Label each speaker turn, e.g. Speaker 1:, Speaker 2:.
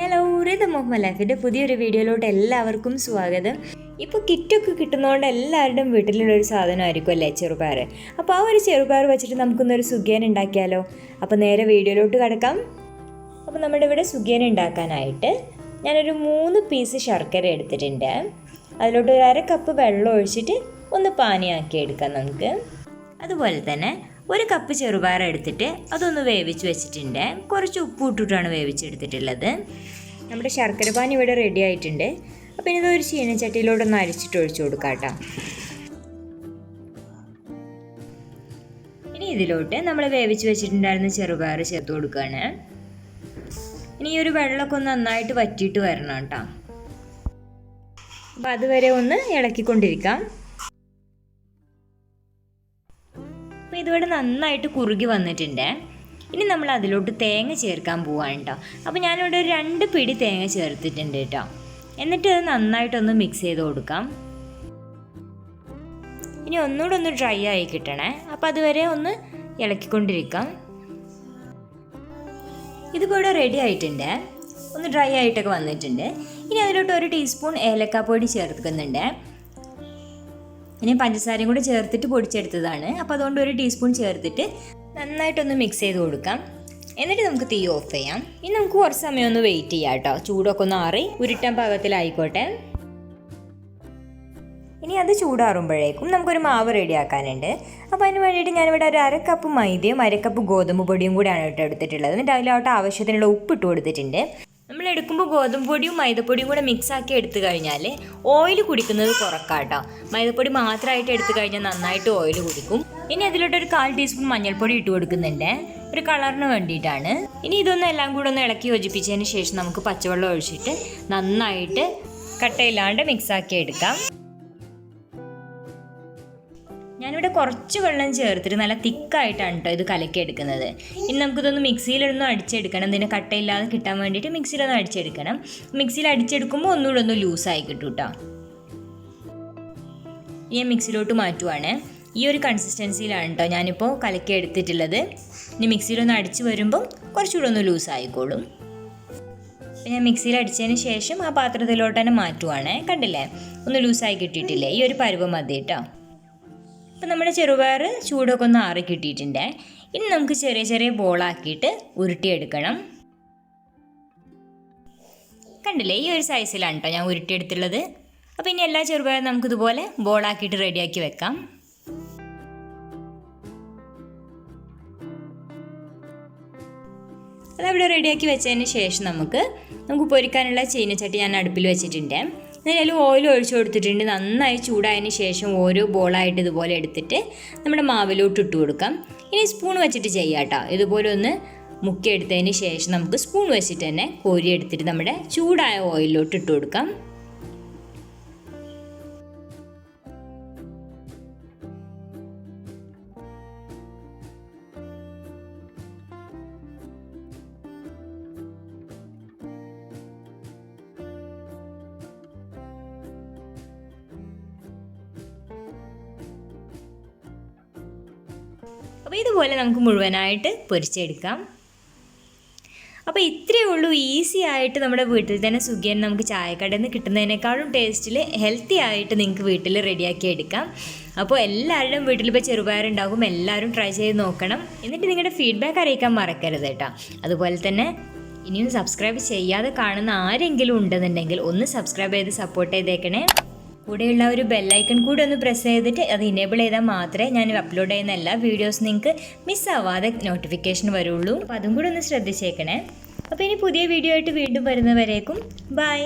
Speaker 1: Hello, ലൈഫിൻ്റെ പുതിയൊരു വീഡിയോയിലോട്ട് എല്ലാവർക്കും സ്വാഗതം. ഇപ്പോൾ കിറ്റൊക്കെ കിട്ടുന്നതുകൊണ്ട് എല്ലാവരുടെയും വീട്ടിലുള്ളൊരു സാധനമായിരിക്കും അല്ലേ ചെറുപയർ. അപ്പോൾ ആ ഒരു ചെറുപയർ വെച്ചിട്ട് നമുക്കൊന്നൊരു സുഖിയൻ ഉണ്ടാക്കിയാലോ. അപ്പോൾ നേരെ വീഡിയോയിലോട്ട് കിടക്കാം. അപ്പോൾ നമ്മുടെ ഇവിടെ സുഖിയൻ ഉണ്ടാക്കാനായിട്ട് ഞാനൊരു 3 പീസ് ശർക്കര എടുത്തിട്ടുണ്ട്. അതിലോട്ട് ഒരു 1/2 കപ്പ് വെള്ളം ഒഴിച്ചിട്ട് ഒന്ന് പാനിയാക്കി എടുക്കാം നമുക്ക്. അതുപോലെ തന്നെ 1 കപ്പ് ചെറുപയർ എടുത്തിട്ട് അതൊന്ന് വേവിച്ച് വെച്ചിട്ടുണ്ട്. കുറച്ച് ഉപ്പ് ഇട്ടിട്ടാണ് വേവിച്ചെടുത്തിട്ടുള്ളത്. നമ്മുടെ ശർക്കര പാനി ഇവിടെ റെഡി ആയിട്ടുണ്ട്. അപ്പോൾ ഇതൊരു ചീനച്ചട്ടിയിലോട്ടൊന്ന് അരിച്ചിട്ട് ഒഴിച്ചു കൊടുക്കാം കേട്ടോ. ഇനി ഇതിലോട്ട് നമ്മൾ വേവിച്ച് വെച്ചിട്ടുണ്ടായിരുന്ന ചെറുപയർ ചേർത്ത് കൊടുക്കുകയാണ്. ഇനി ഈ ഒരു വെള്ളമൊക്കെ ഒന്ന് നന്നായിട്ട് വറ്റിയിട്ട് വരണം കേട്ടോ. അപ്പോൾ അതുവരെ ഒന്ന് ഇളക്കിക്കൊണ്ടിരിക്കാം. അപ്പോൾ ഇതിവിടെ നന്നായിട്ട് കുറുകി വന്നിട്ടുണ്ട്. ഇനി നമ്മൾ അതിലോട്ട് തേങ്ങ ചേർക്കാൻ പോവാണ് കേട്ടോ. അപ്പോൾ ഞാനിവിടെ 2 പിടി തേങ്ങ ചേർത്തിട്ടുണ്ട് കേട്ടോ. എന്നിട്ട് അത് നന്നായിട്ടൊന്ന് മിക്സ് ചെയ്ത് കൊടുക്കാം. ഇനി ഒന്നുകൂടെ ഒന്ന് ഡ്രൈ ആയി കിട്ടണേ. അപ്പോൾ അതുവരെ ഒന്ന് ഇളക്കിക്കൊണ്ടിരിക്കാം. ഇതിപ്പോൾ ഇവിടെ റെഡി ആയിട്ടുണ്ട്. ഒന്ന് ഡ്രൈ ആയിട്ടൊക്കെ വന്നിട്ടുണ്ട്. ഇനി അതിലോട്ട് 1 ടീസ്പൂൺ ഏലക്കാപ്പൊടി ചേർക്കുന്നുണ്ട്. ഇനി പഞ്ചസാരയും കൂടെ ചേർത്തിട്ട് പൊടിച്ചെടുത്തതാണ്. അപ്പോൾ അതുകൊണ്ട് 1 ടീസ്പൂൺ ചേർത്തിട്ട് നന്നായിട്ടൊന്ന് മിക്സ് ചെയ്ത് കൊടുക്കാം. എന്നിട്ട് നമുക്ക് തീ ഓഫ് ചെയ്യാം. ഇനി നമുക്ക് കുറച്ച് സമയം ഒന്ന് വെയിറ്റ് ചെയ്യാം കേട്ടോ. ചൂടൊക്കെ ഒന്ന് ആറി ഉരുട്ടാൻ പാകത്തിലായിക്കോട്ടെ. ഇനി അത് ചൂടാറുമ്പോഴേക്കും നമുക്കൊരു മാവ് റെഡിയാക്കാനുണ്ട്. അപ്പോൾ അതിന് വേണ്ടിയിട്ട് ഞാനിവിടെ ഒരു 1/2 കപ്പ് മൈദയും 1/2 കപ്പ് ഗോതമ്പ് പൊടിയും കൂടെയാണ് കേട്ടോ എടുത്തിട്ടുള്ളത്. എന്നിട്ട് അതിലോട്ട് ആവശ്യത്തിനുള്ള ഉപ്പ് ഇട്ട് കൊടുത്തിട്ടുണ്ട്. നമ്മൾ എടുക്കുമ്പോൾ ഗോതമ്പ് പൊടിയും മൈദപ്പൊടിയും കൂടെ മിക്സാക്കി എടുത്തു കഴിഞ്ഞാൽ ഓയിൽ കുടിക്കുന്നത് കുറക്കാം കേട്ടോ. മൈദപ്പൊടി മാത്രമായിട്ട് എടുത്തു കഴിഞ്ഞാൽ നന്നായിട്ട് ഓയിൽ കുടിക്കും. ഇനി അതിലോട്ടൊരു 1/4 ടീസ്പൂൺ മഞ്ഞൾപ്പൊടി ഇട്ട് കൊടുക്കുന്നുണ്ട്, ഒരു കളറിന് വേണ്ടിയിട്ടാണ്. ഇനി ഇതൊന്നും എല്ലാം കൂടെ ഒന്ന് ഇളക്കി യോജിപ്പിച്ചതിന് ശേഷം നമുക്ക് പച്ചവെള്ളം ഒഴിച്ചിട്ട് നന്നായിട്ട് കട്ടയില്ലാണ്ട് മിക്സാക്കി എടുക്കാം. ഞാനിവിടെ കുറച്ച് വെള്ളം ചേർത്തിട്ട് നല്ല തിക്കായിട്ടാണ് കേട്ടോ ഇത് കലക്കി എടുക്കുന്നത്. ഇനി നമുക്കിതൊന്ന് മിക്സിയിലൊന്നും അടിച്ചെടുക്കണം. ഇതിനെ കട്ടയില്ലാതെ കിട്ടാൻ വേണ്ടിയിട്ട് മിക്സിയിലൊന്ന് അടിച്ചെടുക്കണം. മിക്സിയിൽ അടിച്ചെടുക്കുമ്പോൾ ഒന്നുകൂടെ ഒന്ന് ലൂസായി കിട്ടും കേട്ടോ. ഈ മിക്സിയിലോട്ട് മാറ്റുവാണ്. ഈ ഒരു കൺസിസ്റ്റൻസിയിലാണ് കേട്ടോ ഞാനിപ്പോൾ കലക്കി എടുത്തിട്ടുള്ളത്. ഇനി മിക്സിയിലൊന്ന് അടിച്ച് വരുമ്പം കുറച്ചുകൂടെ ഒന്ന് ലൂസായിക്കോളും. ഞാൻ മിക്സിയിൽ അടിച്ചതിന് ശേഷം ആ പാത്രത്തിലോട്ട് തന്നെ മാറ്റുവാണ്. കണ്ടില്ലേ, ഒന്ന് ലൂസായി കിട്ടിയിട്ടില്ലേ? ഈ ഒരു പരുവം മതി കേട്ടോ. അപ്പം നമ്മുടെ ചെറുപയർ ചൂടൊക്കെ ഒന്ന് ആറി കിട്ടിയിട്ടുണ്ട്. ഇനി നമുക്ക് ചെറിയ ചെറിയ ബോളാക്കിയിട്ട് ഉരുട്ടിയെടുക്കണം. കണ്ടില്ലേ, ഈ ഒരു സൈസിലാണ് കേട്ടോ ഞാൻ ഉരുട്ടിയെടുത്തുള്ളത്. അപ്പോൾ ഇനി എല്ലാ ചെറുപയറും നമുക്കിതുപോലെ ബോളാക്കിയിട്ട് റെഡിയാക്കി വെക്കാം. അതവിടെ റെഡിയാക്കി വെച്ചതിന് ശേഷം നമുക്ക് പൊരിക്കാനുള്ള ചീനച്ചട്ടി ഞാൻ അടുപ്പിൽ വെച്ചിട്ടുണ്ട്. അതിൽ ഓയിൽ ഒഴിച്ചു കൊടുത്തിട്ടുണ്ട്. നന്നായി ചൂടായതിന് ശേഷം ഓരോ ബോളായിട്ട് ഇതുപോലെ എടുത്തിട്ട് നമ്മുടെ മാവിലോട്ട് ഇട്ട് കൊടുക്കാം. ഇനി സ്പൂൺ വെച്ചിട്ട് ചെയ്യാം കേട്ടോ. ഇതുപോലെ ഒന്ന് മുക്കിയെടുത്തതിന് ശേഷം നമുക്ക് സ്പൂൺ വെച്ചിട്ട് തന്നെ കോരി എടുത്തിട്ട് നമ്മുടെ ചൂടായ ഓയിലിലോട്ട് ഇട്ട് കൊടുക്കാം. അപ്പോൾ ഇതുപോലെ നമുക്ക് മുഴുവനായിട്ട് പൊരിച്ചെടുക്കാം. അപ്പോൾ ഇത്രയേ ഉള്ളൂ. ഈസി ആയിട്ട് നമ്മുടെ വീട്ടിൽ തന്നെ സുഖിയൻ നമുക്ക് ചായക്കടയിൽ നിന്ന് കിട്ടുന്നതിനേക്കാളും ടേസ്റ്റിൽ ഹെൽത്തി ആയിട്ട് നിങ്ങൾക്ക് വീട്ടിൽ റെഡിയാക്കി എടുക്കാം. അപ്പോൾ എല്ലാവരുടെയും വീട്ടിലിപ്പോൾ ചെറുപയറുണ്ടാകും. എല്ലാവരും ട്രൈ ചെയ്ത് നോക്കണം. എന്നിട്ട് നിങ്ങളുടെ ഫീഡ്ബാക്ക് അറിയിക്കാൻ മറക്കരുത് കേട്ടോ. അതുപോലെ തന്നെ ഇനിയും സബ്സ്ക്രൈബ് ചെയ്യാതെ കാണുന്ന ആരെങ്കിലും ഉണ്ടെന്നുണ്ടെങ്കിൽ ഒന്ന് സബ്സ്ക്രൈബ് ചെയ്ത് സപ്പോർട്ട് ചെയ്തേക്കണേ. കൂടെയുള്ള ഒരു ബെല്ലൈക്കൺ കൂടി ഒന്ന് പ്രസ് ചെയ്തിട്ട് അത് ഇനേബിൾ ചെയ്താൽ മാത്രമേ ഞാൻ അപ്ലോഡ് ചെയ്യുന്ന എല്ലാ വീഡിയോസും നിങ്ങൾക്ക് മിസ്സാവാതെ നോട്ടിഫിക്കേഷൻ വരുള്ളൂ. അപ്പോൾ അതും കൂടി ഒന്ന് ശ്രദ്ധിച്ചേക്കണേ. അപ്പോൾ ഇനി പുതിയ വീഡിയോ ആയിട്ട് വീണ്ടും വരുന്നവരേക്കും ബൈ.